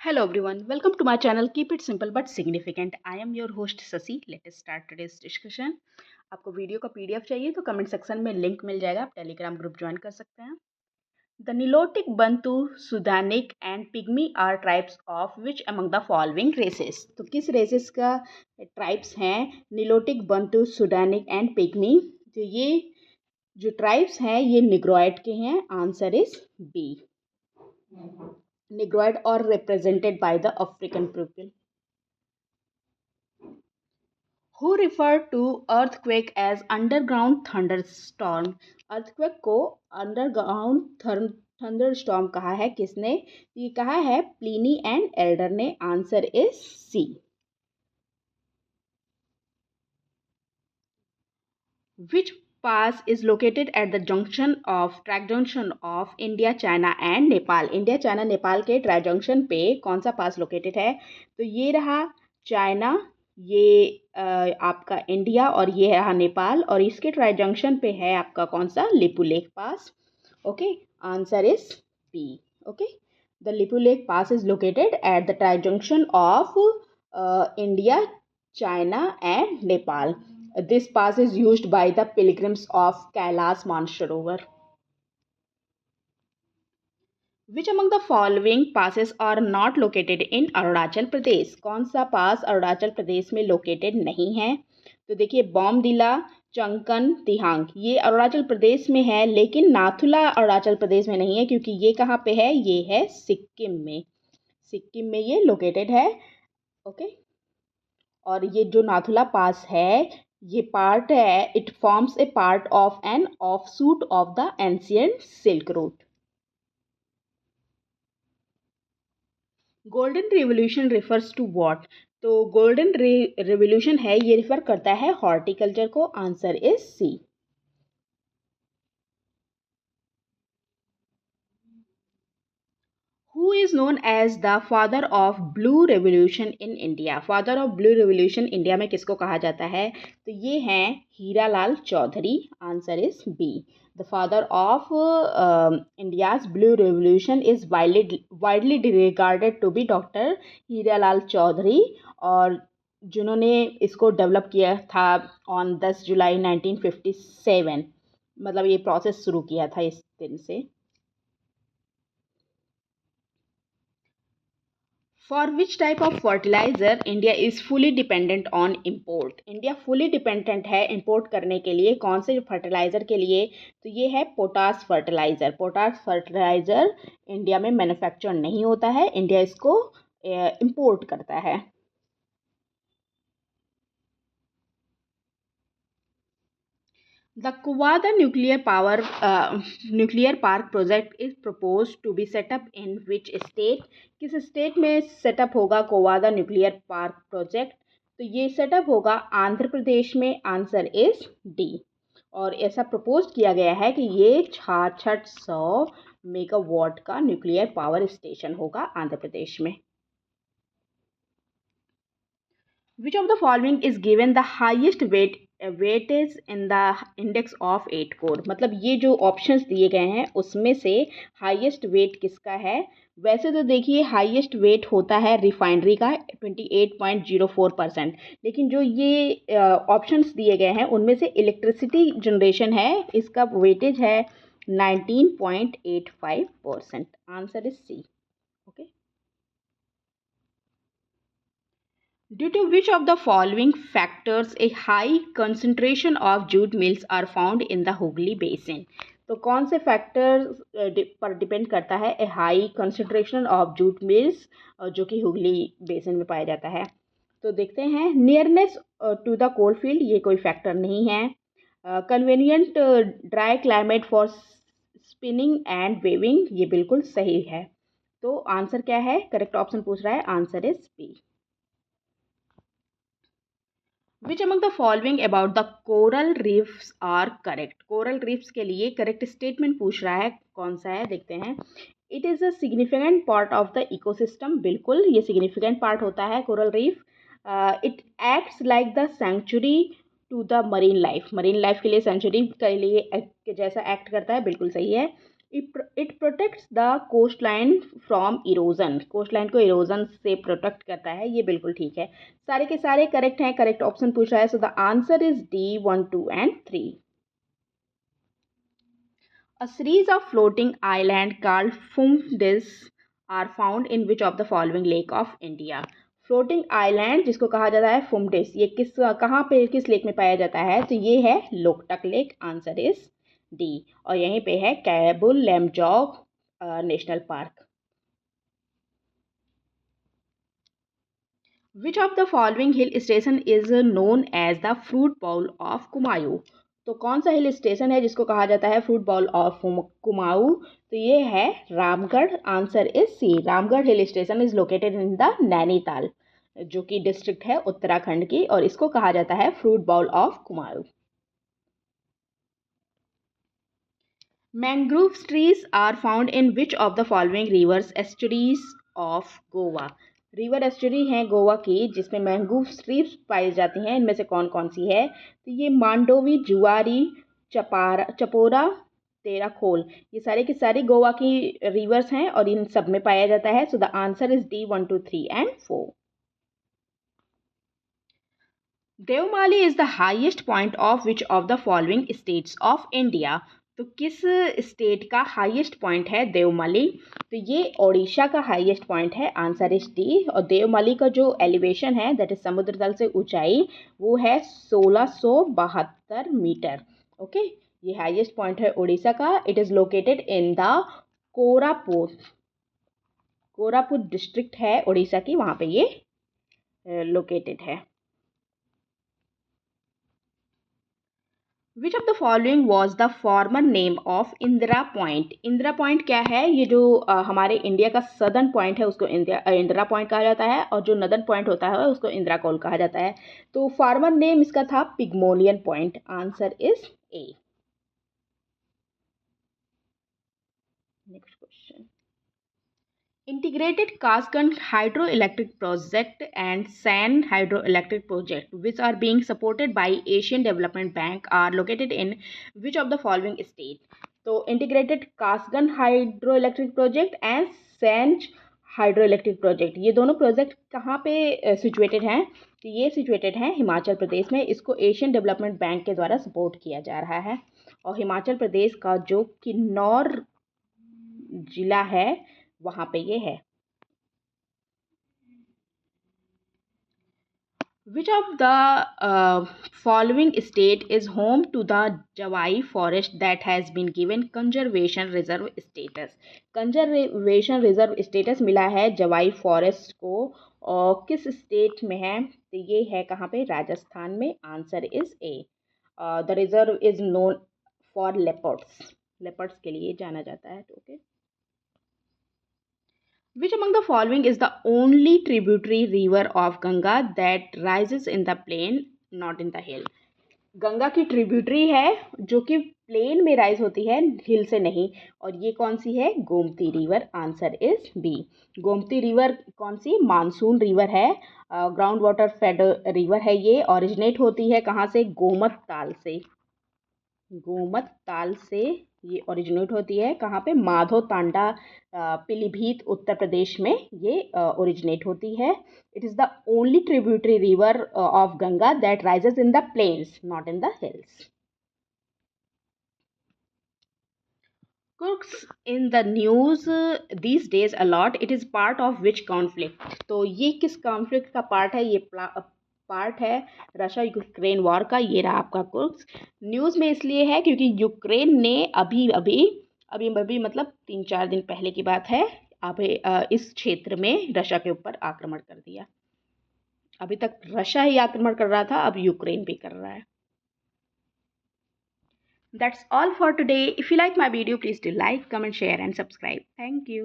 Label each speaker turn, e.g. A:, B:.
A: Hello everyone, welcome to my channel. Keep it simple but significant. I am your host Sasi. Let us start today's discussion. आपको video का PDF चाहिए तो comment section में link मिल जाएगा, आप Telegram group join कर सकते हैं. The Nilotic, Bantu, Sudanic and Pygmy are tribes of which among the following races? तो किस रेसेस का ट्राइब्स हैं? Nilotic, Bantu, Sudanic and pygmy. तो ये जो ट्राइब्स हैं ये निग्रोइड के हैं. Answer is B. Negroid or represented by the African people. Who referred to earthquake as underground thunderstorm? Earthquake को underground thunderstorm कहा है किसने? ये कहा है प्लिनी एंड एल्डर ने. Answer is C. Which pass is located at the track junction of India, China and Nepal? India, China, Nepal के tri junction पे कौन सा पास लोकेटेड है? तो ये रहा चाइना, ये आपका इंडिया और ये रहा नेपाल, और इसके ट्राई जंक्शन पे है आपका कौन सा? Lipulekh pass. Okay, answer is B. Okay, the Lipulekh pass is located at the tri junction of India, China and Nepal. This pass is used by the pilgrims of Kailash Mansarovar. Which among the following passes are not located in Arunachal Pradesh? कौन सा पास अरुणाचल प्रदेश में located नहीं है? तो देखिए, बॉमदिला, चंकन, तिहांग ये अरुणाचल प्रदेश में है, लेकिन नाथुला अरुणाचल प्रदेश में नहीं है, क्योंकि ये कहाँ पे है? ये है सिक्किम में. सिक्किम में ये लोकेटेड है. ओके, और ये जो नाथुला पास है ये पार्ट है, it forms a part of an offshoot of the ancient silk route. Golden revolution refers to what? तो गोल्डन रिवोल्यूशन है ये रिफर करता है हॉर्टिकल्चर को. Answer is C. Who is known as the father of blue revolution in India? Father of blue revolution India में किसको कहा जाता है? तो ये हैं Hiralal Chaudhary. Answer is B. The father of India's blue revolution is widely regarded to be doctor Hiralal Chaudhary, और जिन्होंने इसको डेवलप किया था ऑन 10 जुलाई 1957. मतलब ये प्रोसेस शुरू किया था इस दिन से. For which type of fertilizer India is fully dependent on import? India fully dependent है import करने के लिए. कौन से फर्टिलाइज़र के लिए? तो ये है potash fertiliser. Potash fertiliser India में मैन्युफैक्चर नहीं होता है, इंडिया इसको import करता है. The Kowada nuclear park project is proposed to be set up in which state? किस स्टेट में सेटअप होगा कोवादा न्यूक्लियर पार्क प्रोजेक्ट? तो ये सेटअप होगा आंध्र प्रदेश में. Answer is D. और ऐसा प्रपोज किया गया है कि ये 6600 मेगावाट का न्यूक्लियर पावर स्टेशन होगा आंध्र प्रदेश में. Which of the following is given the highest weightage in the index of 8 core? मतलब ये जो ऑप्शंस दिए गए हैं उसमें से हाईएस्ट वेट किसका है? वैसे तो देखिए हाईएस्ट वेट होता है रिफाइनरी का 28.04%, लेकिन जो ये ऑप्शंस दिए गए हैं उनमें से इलेक्ट्रिसिटी जनरेशन है, इसका वेटेज है 19.85%. Answer is C. Okay. Due to which of the following factors a high concentration of jute mills are found in the Hooghly Basin? तो कौन से फैक्टर पर डिपेंड करता है a high concentration of jute mills जो कि Hooghly basin में पाया जाता है? तो देखते हैं. Nearness to the coal field ये कोई फैक्टर नहीं है. Convenient dry climate for spinning and weaving ये बिल्कुल सही है. तो आंसर क्या है? करेक्ट ऑप्शन पूछ रहा है. Answer is B. Which among the following about the coral reefs are correct? Coral reefs के लिए करेक्ट स्टेटमेंट पूछ रहा है. कौन सा है? देखते हैं. It is a significant part of the ecosystem. बिल्कुल ये सिग्निफिकेंट पार्ट होता है coral reef. It acts like the sanctuary to the marine life. Marine life के लिए सेंचुरी के लिए जैसा एक्ट करता है. बिल्कुल सही है. It protects the coast line from erosion, coast line को इरोजन से प्रोटेक्ट करता है, ये बिल्कुल ठीक है। सारे के सारे करेक्ट हैं, करेक्ट ऑप्शन पूछा है, so the answer is D 1, 2 and 3। A series of floating islands called Fumdis are found in which of the following lake of India? Floating island जिसको कहा जाता है फुमडिस, ये कहाँ पे किस लेक में पाया जाता है? तो ये है Loktak lake, answer is D. और यहीं पे है Keibul Lamjao national park. Which of the following hill station is known as the fruit bowl of Kumaon? तो कौन सा हिल स्टेशन है जिसको कहा जाता है फ्रूट बाउल ऑफ कुमाऊं? तो ये है Ramgarh, answer is C. Ramgarh hill station is located in the Nainital, जो कि डिस्ट्रिक्ट है उत्तराखंड की, और इसको कहा जाता है fruit bowl of Kumaon. Mangrove trees are found in which of the following rivers estuaries of Goa? River estuary हैं गोवा की जिसमें मैंग्रोव ट्रीज पाई जाती हैं, इनमें से कौन कौन सी है? तो ये मांडोवी, जुआरी, चपोरा, तेराखोल, ये सारे के सारे गोवा की रिवर्स हैं और इन सब में पाया जाता है। So the answer is D 1, 2, 3 and 4। Devmali is the highest point of which of the following states of India? तो किस स्टेट का हाईएस्ट पॉइंट है देवमाली? तो ये ओडिशा का हाईएस्ट पॉइंट है, आंसर इज डी। और देवमाली का जो एलिवेशन है दैट इज समुद्र तल से ऊंचाई, वो है 1672 मीटर। ओके, ये हाईएस्ट पॉइंट है ओडिशा का। It is located in the Koraput, Koraput district है ओडिशा की, वहाँ पे ये लोकेटेड है। विच of the following was the former name of Indira point? Indira point क्या है? ये जो हमारे इंडिया का सदर्न पॉइंट है उसको इंदिरा पॉइंट कहा जाता है, और जो नदर्न पॉइंट होता है उसको इंदिरा कोल कहा जाता है। तो फॉर्मर नेम इसका था Pygmalion point, answer is A. Next question, integrated Kasgan hydroelectric project and San hydroelectric project, which are being supported by Asian Development Bank, are located in which of the following state? तो integrated Kasgan hydroelectric project and San hydroelectric project, ये दोनों project कहाँ पे situated हैं? तो ये situated हैं हिमाचल प्रदेश में। इसको एशियन डेवलपमेंट बैंक के द्वारा सपोर्ट किया जा रहा है, और हिमाचल प्रदेश का जो किन्नौर जिला है वहाँ पे ये है। Which of the following state is home to the Jawai forest that has been given conservation reserve status? Conservation reserve status मिला है जवाई फॉरेस्ट को, और किस स्टेट में है? तो ये है कहाँ पे? राजस्थान में, answer is A. The reserve is known for leopards, leopards के लिए जाना जाता है। Okay, which among the following is the only tributary river of Ganga that rises in the plain, not in the hill? Ganga की tributary है जो कि plane में राइज होती है, हिल से नहीं, और ये कौन सी है? Gomti river, answer is B. Gomti river कौन सी? मानसून रिवर है, ग्राउंड वाटर फेड रिवर है। ये ओरिजिनेट होती है कहाँ से? गोमत ताल से, गोमत ताल से ये ओरिजिनेट होती है। कहाँ पे? माधो तांडा, पीलीभीत, उत्तर प्रदेश में ये ओरिजिनेट होती है। It is the only tributary river of Ganga that rises in the plains, not in the hills. Crooks in the news these days a lot. It is part of which conflict? तो ये किस conflict का part है? ये part है Russia Ukraine war का। ये रहा आपका कुर्क्स। न्यूज़ में इसलिए है क्योंकि यूक्रेन ने अभी अभी मतलब 3-4 दिन पहले की बात है, अभी इस क्षेत्र में रशिया के ऊपर आक्रमण कर दिया। अभी तक रशिया ही आक्रमण कर रहा था, अब यूक्रेन भी कर रहा है। That's all for today. If you like my video, please do like, comment, share and subscribe. Thank you.